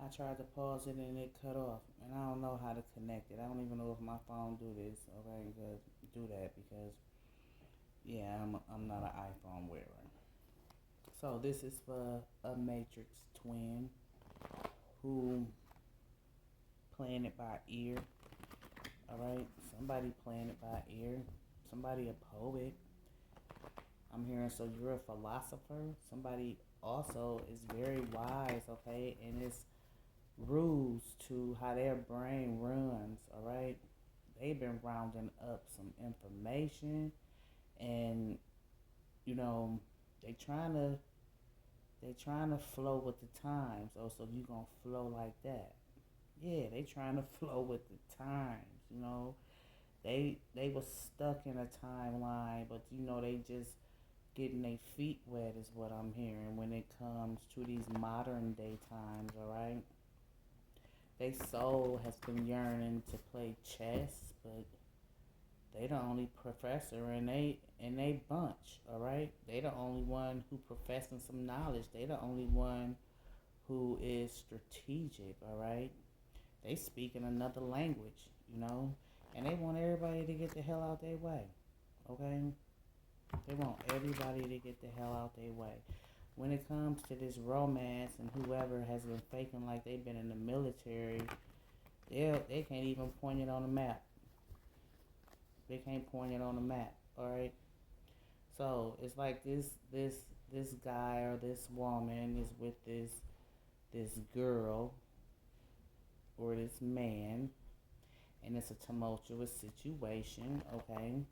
I tried to pause it and it cut off, and I don't know how to connect it. I don't even know if my phone do this. Okay, to do that because yeah, I'm not an iPhone wearer. So this is for a Matrix twin who playing it by ear. All right, somebody playing it by ear. Somebody a poet. I'm hearing so you're a philosopher. Somebody also is very wise. Okay, and it's rules to how their brain runs. All right, they've been rounding up some information, and you know they trying to they trying to flow with the times. Oh, so you gonna flow like that? Yeah, they trying to flow with the times. They was stuck in a timeline, but they just getting their feet wet is what I'm hearing when it comes to these modern day times. All right, they soul has been yearning to play chess, but they the only professor in they bunch. All right, they the only one who professing some knowledge. They the only one who is strategic. All right, they speak in another language. And they want everybody to get the hell out their way. Okay, they want everybody to get the hell out their way. When it comes to this romance and whoever has been faking like they've been in the military, they can't even point it on the map. They can't point it on the map. All right. So it's like this guy or this woman is with this girl or this man, and it's a tumultuous situation. Okay.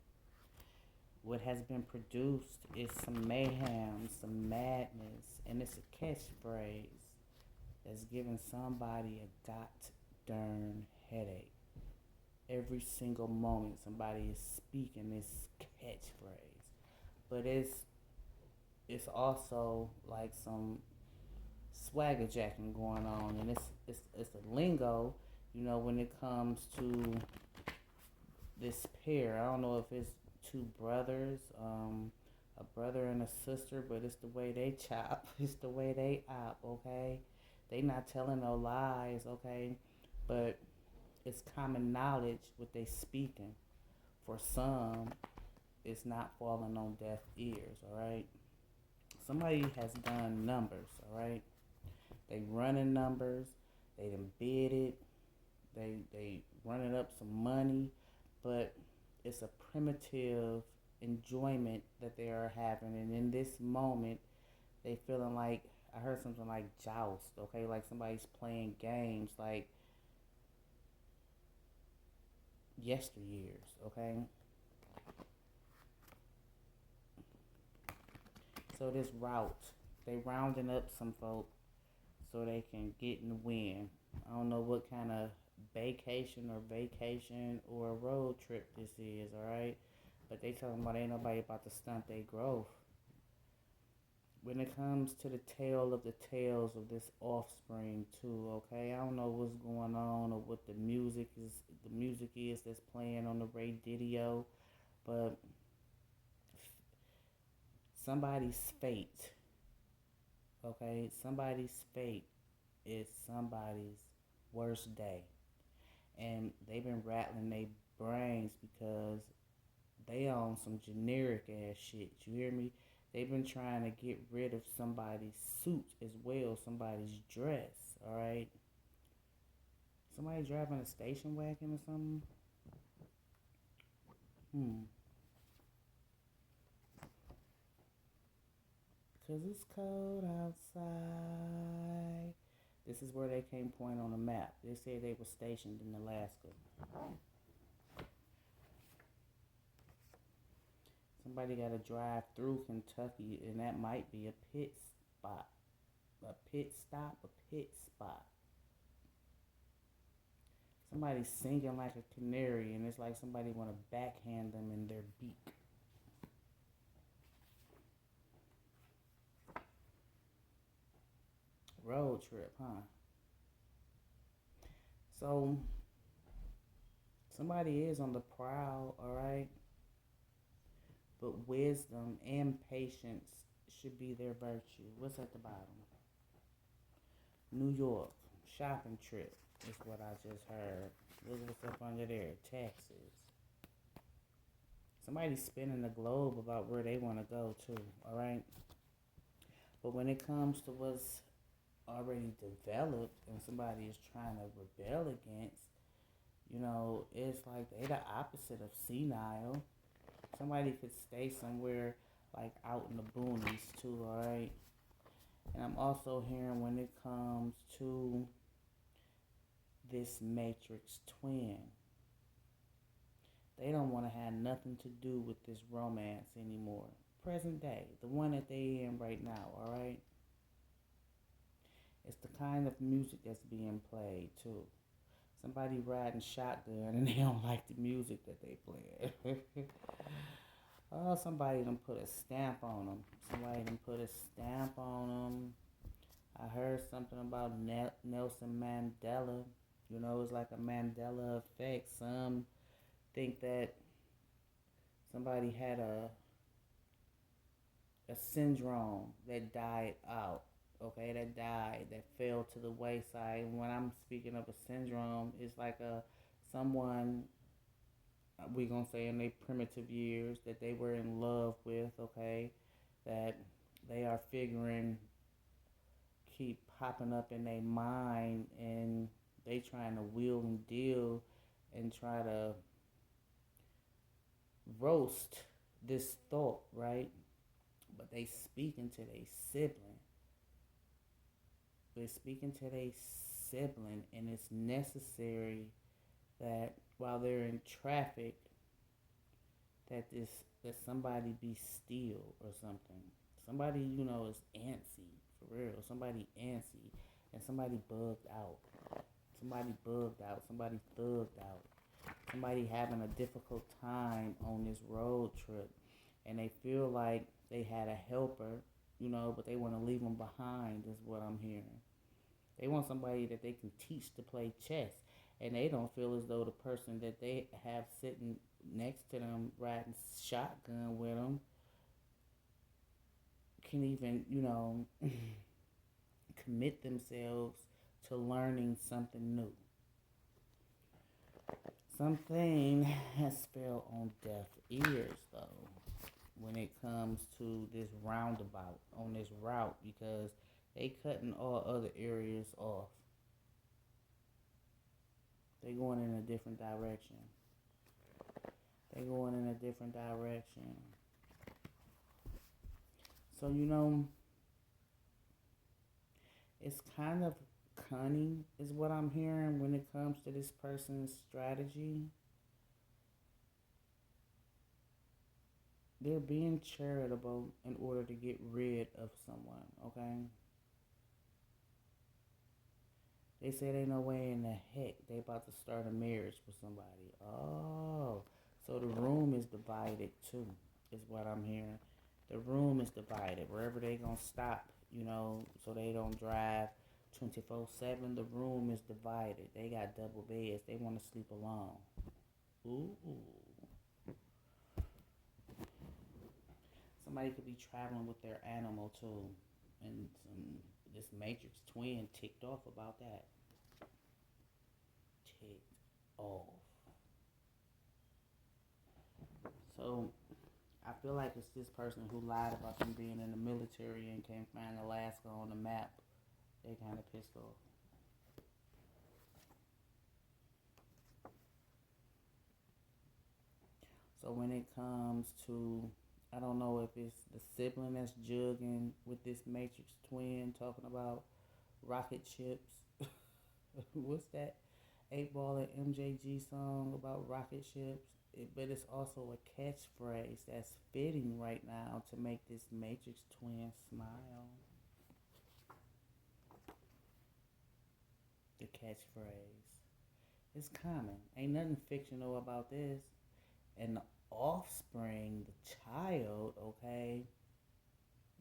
What has been produced is some mayhem, some madness, and it's a catchphrase that's giving somebody a got darn headache. Every single moment somebody is speaking this catchphrase. But it's also like some swagger jacking going on, and it's a lingo, when it comes to this pair. I don't know if it's two brothers, a brother and a sister, but it's the way they chop, it's the way they op, okay? They not telling no lies, okay? But it's common knowledge what they speaking. For some, it's not falling on deaf ears, all right? Somebody has done numbers, all right? They running numbers, they done bid it, they running up some money, but it's a primitive enjoyment that they are having, and in this moment, they feeling like I heard something like joust, okay, like somebody's playing games like yesteryears, okay. So this route, they rounding up some folk so they can get and win. I don't know what kind of vacation or road trip this is, all right? But they talking about ain't nobody about to stunt their growth. When it comes to the tale of the tales of this offspring too, okay? I don't know what's going on or what the music is that's playing on the radio, but somebody's fate, okay? Somebody's fate is somebody's worst day. And they've been rattling their brains because they own some generic ass shit. You hear me? They've been trying to get rid of somebody's suit as well, somebody's dress. All right. Somebody driving a station wagon or something. Hmm. Cause it's cold outside. This is where they can't point on the map. They said they were stationed in Alaska. Somebody got to drive through Kentucky, and that might be a pit spot. A pit stop, a pit spot. Somebody's singing like a canary, and it's like somebody want to backhand them in their beak. Road trip, huh? So somebody is on the prowl, all right? But wisdom and patience should be their virtue. What's at the bottom? New York. shopping trip is what I just heard. Look what's up under there. Taxes. Somebody's spinning the globe about where they want to go too. All right. But when it comes to what's already developed and somebody is trying to rebel against, it's like they the opposite of senile. Somebody could stay somewhere like out in the boonies too, alright? And I'm also hearing when it comes to this matrix twin, they don't want to have nothing to do with this romance anymore. Present day, the one that they in right now, alright? It's the kind of music that's being played too. Somebody riding shotgun and they don't like the music that they play. Oh, somebody done put a stamp on them. Somebody done put a stamp on them. I heard something about Nelson Mandela. It's like a Mandela effect. Some think that somebody had a syndrome that died out. Okay, that fell to the wayside. And when I'm speaking of a syndrome, it's like someone, we gonna say in their primitive years, that they were in love with, okay, that they are figuring keep popping up in their mind, and they trying to wheel and deal and try to roast this thought, right? But they speaking to their sibling. They're speaking to their sibling, and it's necessary that while they're in traffic, that somebody be still or something. Somebody is antsy for real. Somebody antsy, and somebody bugged out. Somebody bugged out. Somebody thugged out. Somebody having a difficult time on this road trip, and they feel like they had a helper, but they want to leave them behind. Is what I'm hearing. They want somebody that they can teach to play chess, and they don't feel as though the person that they have sitting next to them riding shotgun with them can even, commit themselves to learning something new. Something has fell on deaf ears, though, when it comes to this roundabout, on this route, because they cutting all other areas off. They going in a different direction. They going in a different direction. So, it's kind of cunning is what I'm hearing when it comes to this person's strategy. They're being charitable in order to get rid of someone, okay? They said ain't no way in the heck they about to start a marriage with somebody. Oh, so the room is divided too, is what I'm hearing. The room is divided. Wherever they gonna stop, so they don't drive 24/7. The room is divided. They got double beds. They want to sleep alone. Ooh. Somebody could be traveling with their animal too, and this matrix twin ticked off about that. Ticked off. So I feel like it's this person who lied about them being in the military and can't find Alaska on the map. They kind of pissed off. So when it comes to, I don't know if it's the sibling that's jugging with this matrix twin talking about rocket ships. What's that 8 Ball and MJG song about rocket ships? But it's also a catchphrase that's fitting right now to make this matrix twin smile. The catchphrase. It's common. Ain't nothing fictional about this. And the offspring, the child, okay?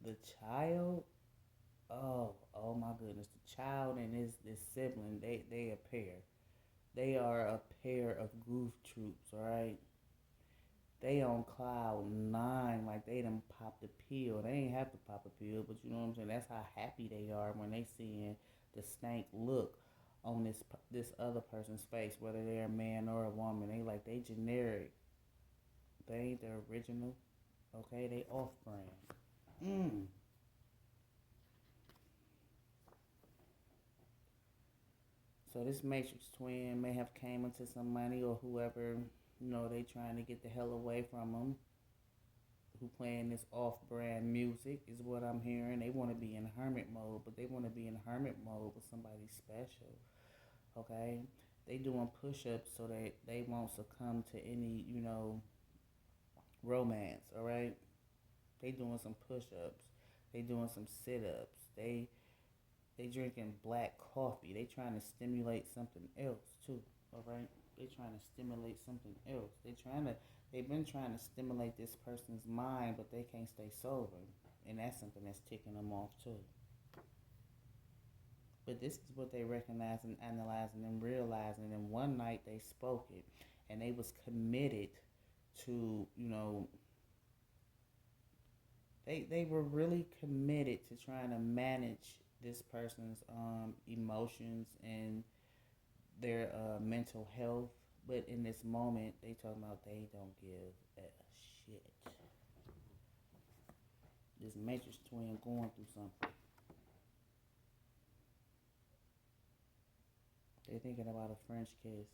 The child, oh my goodness. The child and this sibling, they a pair. They are a pair of goof troops, alright? They on cloud 9, like they done popped a pill. They ain't have to pop a pill, but you know what I'm saying? That's how happy they are when they seeing the stank look on this other person's face, whether they're a man or a woman. They generic. They ain't the original. Okay, they off brand. Mm. So this Matrix twin may have came into some money, or whoever, they trying to get the hell away from them, who playing this off-brand music is what I'm hearing. They want to be in hermit mode, but they want to be in hermit mode with somebody special. Okay, they doing push-ups so that they won't succumb to any, romance. All right, they doing some push-ups. They doing some sit-ups. They drinking black coffee. They trying to stimulate something else too. All right, they trying to stimulate something else. They've been trying to stimulate this person's mind, but they can't stay sober, and that's something that's ticking them off too. But this is what they recognizing, analyzing, and realizing. And one night they spoke it, and they was committed to, they were really committed to trying to manage this person's emotions and their mental health. But in this moment, they talking about they don't give a shit. This Matrix twin going through something. They thinking about a French kiss.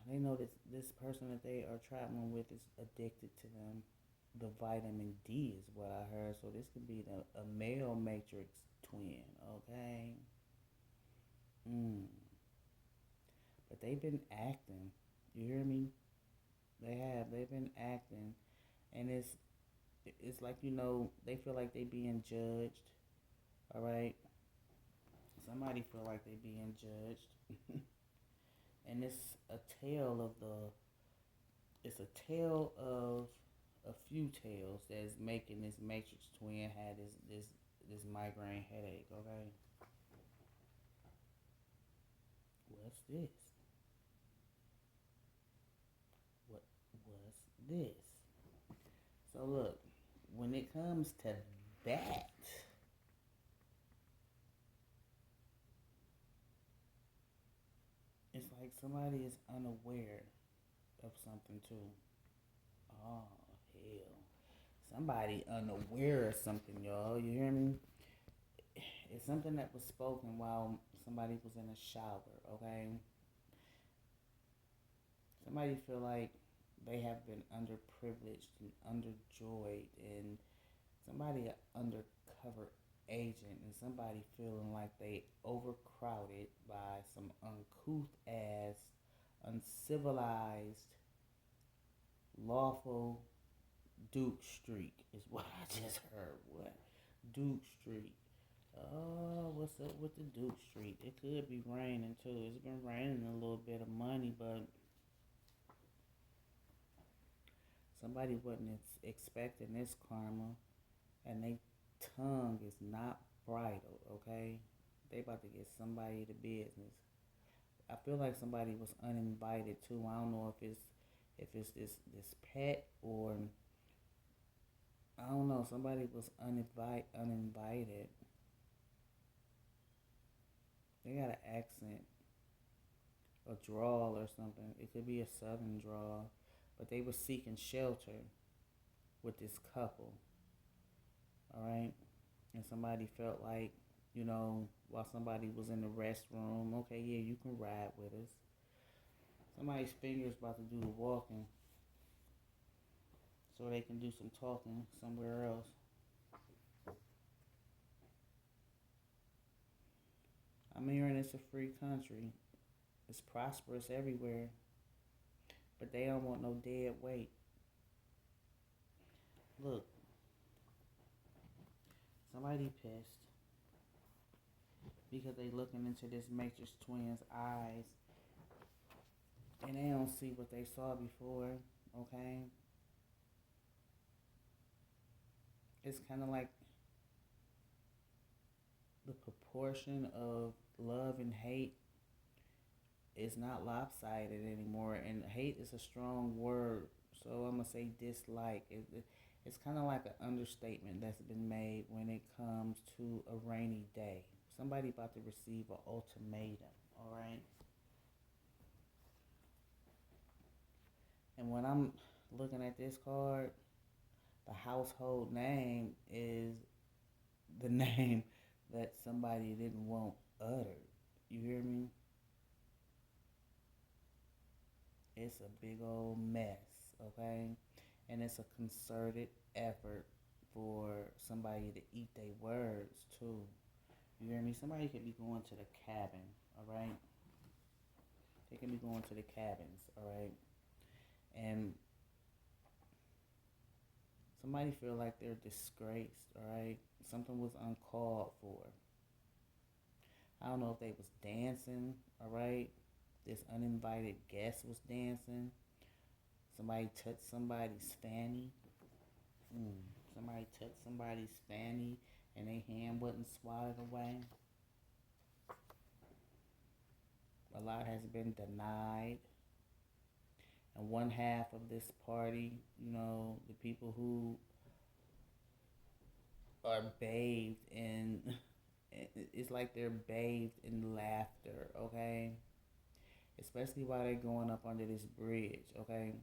They know this person that they are traveling with is addicted to them. The vitamin D is what I heard. So this could be a male Matrix twin, okay? Mm. But they've been acting. You hear me? They have. They've been acting, and it's like, they feel like they being judged. All right. Somebody feel like they being judged, and it's a tale of a few tales that's making this Matrix twin had this migraine headache. Okay. What's this? What's this? So look, when it comes to that, it's like somebody is unaware of something too. Oh hell. Somebody unaware of something, y'all. You hear me? It's something that was spoken while somebody was in a shower, okay? Somebody feel like they have been underprivileged and underjoyed, and somebody an undercover agent, and somebody feeling like they overcrowded by some uncouth ass, uncivilized, lawful Duke Street is what I just heard. What? Duke Street. Oh, what's up with the Duke Street? It could be raining too. It's been raining a little bit of money, but somebody wasn't expecting this karma, and they tongue is not bridled, okay? They about to get somebody to business. I feel like somebody was uninvited too. I don't know if it's this pet, or I don't know. Somebody was uninvited. They got an accent, a drawl or something. It could be a southern drawl, but they were seeking shelter with this couple. All right, and somebody felt like, while somebody was in the restroom, okay, yeah, you can ride with us. Somebody's fingers about to do the walking, so they can do some talking somewhere else. I'm hearing it's a free country. It's prosperous everywhere, but they don't want no dead weight. Look, somebody pissed because they looking into this Matrix twin's eyes, and they don't see what they saw before, okay? It's kind of like the proportion of love and hate is not lopsided anymore, and hate is a strong word So I'm gonna say dislike. It's kind of like an understatement that's been made when it comes to a rainy day. Somebody about to receive an ultimatum. All right. And when I'm looking at this card, the household name is the name that somebody didn't want uttered. You hear me? It's a big old mess, okay? And it's a concerted effort for somebody to eat their words too. You hear me? Somebody could be going to the cabin, all right? They can be going to the cabins, all right? And somebody feel like they're disgraced, all right? Something was uncalled for. I don't know if they was dancing, all right? This uninvited guest was dancing. Somebody touched somebody's fanny. Somebody touched somebody's fanny and their hand wasn't swatted away. A lot has been denied. And one half of this party, the people who are bathed in, it's like they're bathed in laughter, okay? Especially while they're going up under this bridge, okay?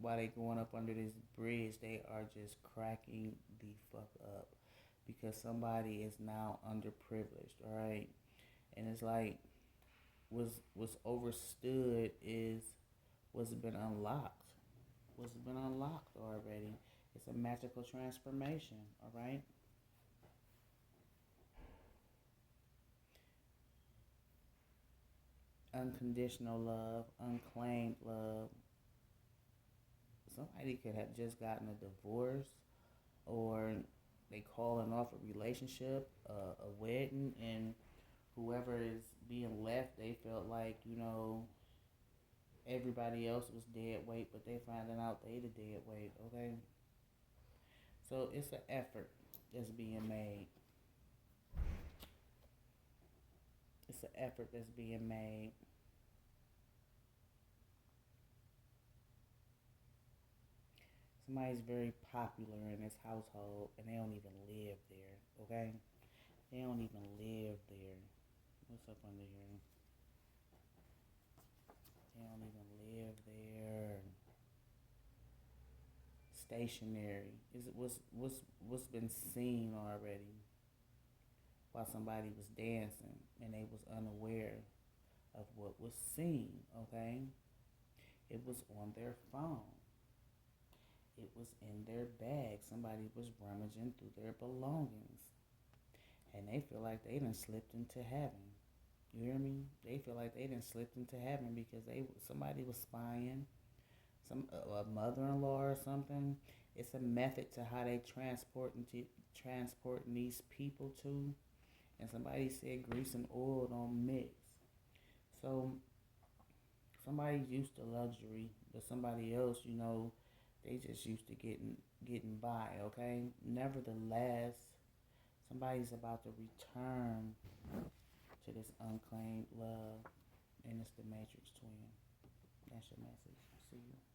While they're going up under this bridge, they are just cracking the fuck up because somebody is now underprivileged, all right? And it's like what's overstood is what's been unlocked. What's been unlocked already. It's a magical transformation, all right? Unconditional love, unclaimed love. Somebody could have just gotten a divorce, or they calling off a relationship, a wedding, and whoever is being left, they felt like, everybody else was dead weight, but they finding out they the dead weight, okay? So it's an effort that's being made. It's an effort that's being made. Somebody's very popular in this household and they don't even live there, okay? They don't even live there. What's up under here? They don't even live there. Stationary. Is it what's been seen already while somebody was dancing and they was unaware of what was seen, okay? It was on their phone. It was in their bag. Somebody was rummaging through their belongings. And they feel like they done slipped into heaven. You hear me? They feel like they done slipped into heaven because somebody was spying, a mother-in-law or something. It's a method to how they transporting these people to. And somebody said grease and oil don't mix. So somebody's used to luxury, but somebody else, they just used to getting by. Okay. Nevertheless, somebody's about to return to this unclaimed love, and it's the Matrix twin. That's your message. See you.